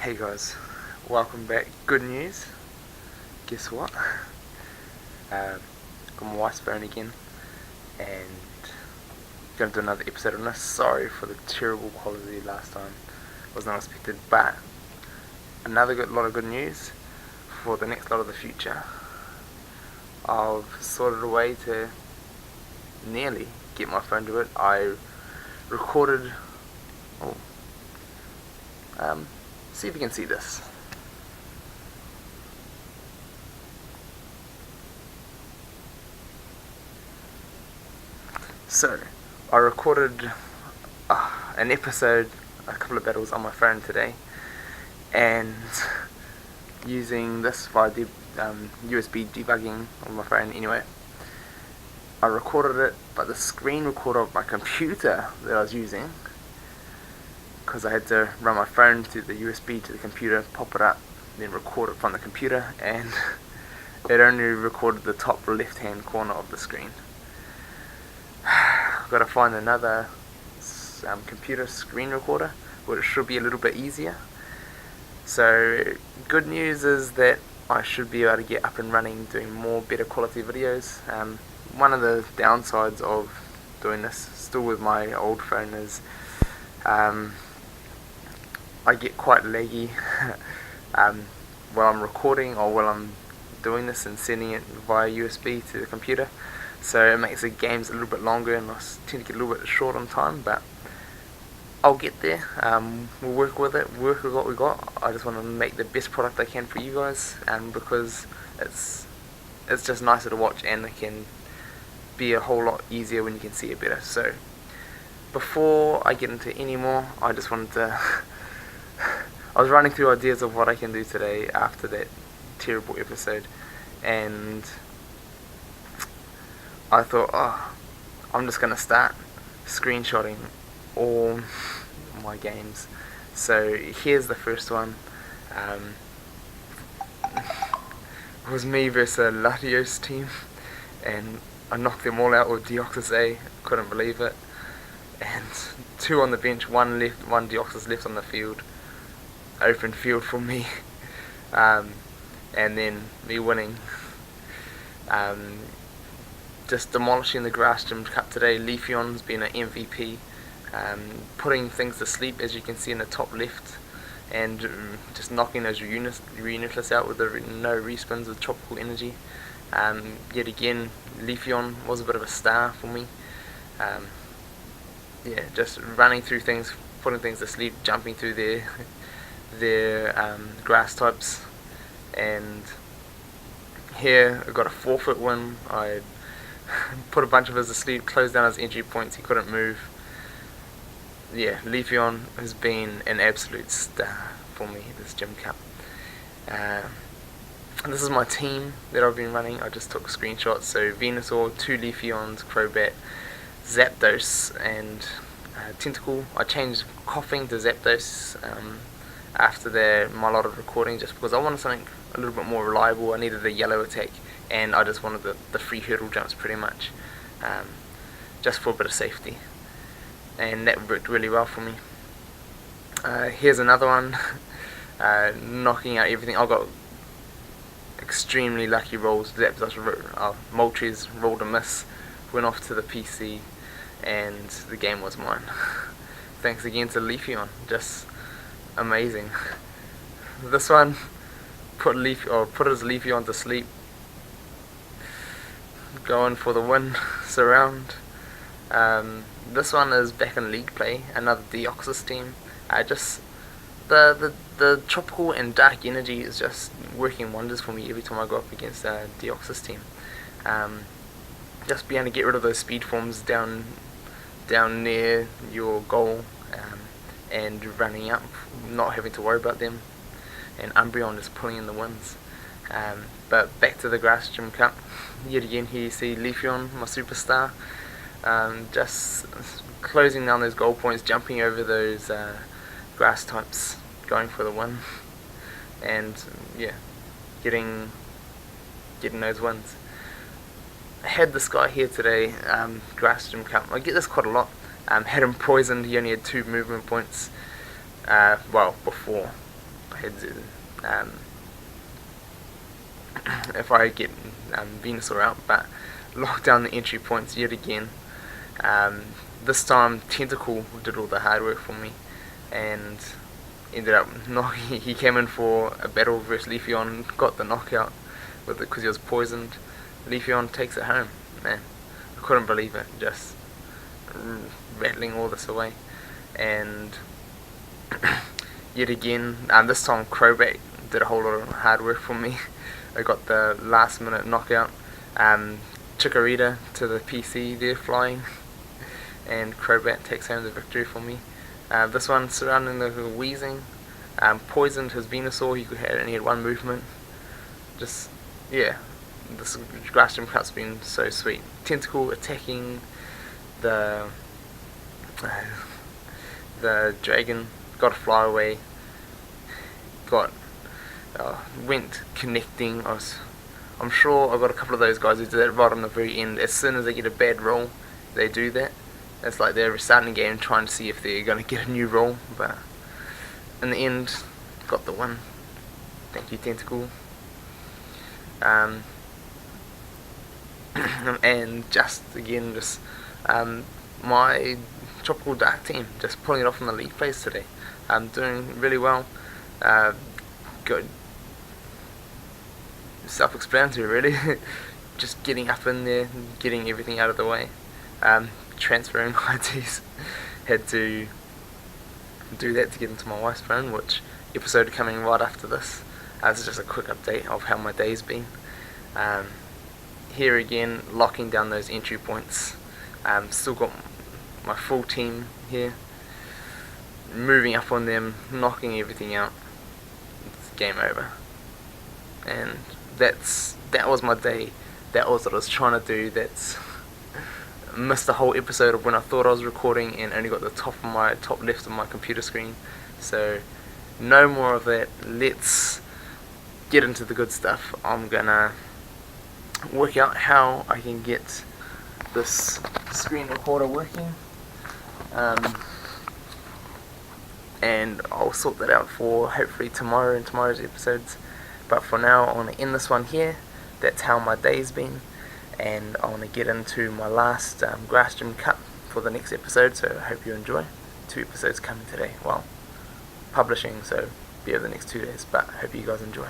Hey guys, welcome back. Good news. Guess what? Got my wife's phone again, and gonna do another episode on this. Sorry for the terrible quality last time. Was not expected, but another lot of good news for the next lot of the future. I've sorted a way to nearly get my phone to it. I recorded. Oh, see if you can see this. So, I recorded an episode, a couple of battles on my phone today, and using this via USB debugging on my phone anyway. I recorded it, but the screen recorder of my computer that I was using, because I had to run my phone through the USB to the computer, pop it up, then record it from the computer, and it only recorded the top left hand corner of the screen. I've got to find another computer screen recorder, which should be a little bit easier. So good news is that I should be able to get up and running, doing more better quality videos. One of the downsides of doing this still with my old phone is I get quite laggy while I'm recording or while I'm doing this and sending it via USB to the computer. So it makes the games a little bit longer, and I tend to get a little bit short on time, but I'll get there. We'll work with it, work with what we got. I just want to make the best product I can for you guys, because it's just nicer to watch, and it can be a whole lot easier when you can see it better. So before I get into any more, I just wanted to I was running through ideas of what I can do today after that terrible episode, and I thought, I'm just going to start screenshotting all my games. So here's the first one. It was me versus Latios team, and I knocked them all out with Deoxys A. Couldn't believe it. And 2 on the bench, 1 left, 1 Deoxys left on the field. Open field for me. And then me winning. Just demolishing the Grass Gym Cup today. Leafeon's been an MVP, putting things to sleep, as you can see in the top left, and just knocking those Reunitless out with the no respins with Tropical Energy. Yet again, Leafeon was a bit of a star for me. Just running through things, putting things to sleep, jumping through their grass types. And here I got a forfeit win. I put a bunch of his to sleep, closed down his entry points, he couldn't move. Yeah, Leafeon has been an absolute star for me this Gym Cup. This is my team that I've been running. I just took screenshots. So Venusaur, 2 Leafeons, Crobat, Zapdos, and Tentacle. I changed Coughing to Zapdos after my lot of recording, just because I wanted something a little bit more reliable. I needed a yellow attack, and I just wanted the free hurdle jumps pretty much, just for a bit of safety, and that worked really well for me. Here's another one, knocking out everything. I got extremely lucky rolls. Moltres rolled a miss, went off to the PC, and the game was mine. Thanks again to Leafeon, just amazing. This one put his Leafeon to sleep, going for the win. Surround. This one is back in league play, another Deoxys team. Just the Tropical and Dark Energy is just working wonders for me every time I go up against a Deoxys team. Just being able to get rid of those speed forms down near your goal, and running up, not having to worry about them, and Umbreon just pulling in the wins. But back to the Grass Gym Cup. Yet again, here you see Leafeon, my superstar, just closing down those goal points, jumping over those grass types, going for the win, and getting those wins. I had this guy here today, Grass Gym Cup. I get this quite a lot. Had him poisoned. He only had 2 movement points. Before. had to, if I get Venusaur out, but lock down the entry points yet again. This time Tentacool did all the hard work for me, and ended up he came in for a battle versus Leafeon, got the knockout with it because he was poisoned. Leafeon takes it home. Man, I couldn't believe it, just rattling all this away. And yet again, this time Crobat did a whole lot of hard work for me. I got the last minute knockout. Chikorita to the PC there flying, and Crobat takes home the victory for me. This one surrounding the Weezing, poisoned his Venusaur. He only had one movement. Just, yeah, this Grass Gym Cup's been so sweet. Tentacool attacking the dragon, got a fly away, went connecting. I'm sure I got a couple of those guys who did that right on the very end. As soon as they get a bad roll, they do that. It's like they're restarting the game trying to see if they're going to get a new roll, but in the end, got the win. Thank you, Tentacool. And just my Tropical Dark team just pulling it off in the league phase today. Doing really well. Good. Self-explanatory, really. Just getting up in there, getting everything out of the way. Transferring IDs. Had to do that to get into my wife's phone, which episode coming right after this. This is just a quick update of how my day's been. Here again, locking down those entry points. Still got my full team here. Moving up on them, knocking everything out. It's game over. And that was my day. That was what I was trying to do. Missed the whole episode of when I thought I was recording and only got the top left of my computer screen. So no more of that. Let's get into the good stuff. I'm gonna work out how I can get this screen recorder working, and I'll sort that out for hopefully tomorrow and tomorrow's episodes. But for now, I want to end this one here. That's how my day's been, and I want to get into my last Grass Gym Cup for the next episode, so I hope you enjoy. 2 episodes coming today. Well, publishing, so be over the next 2 days, but I hope you guys enjoy.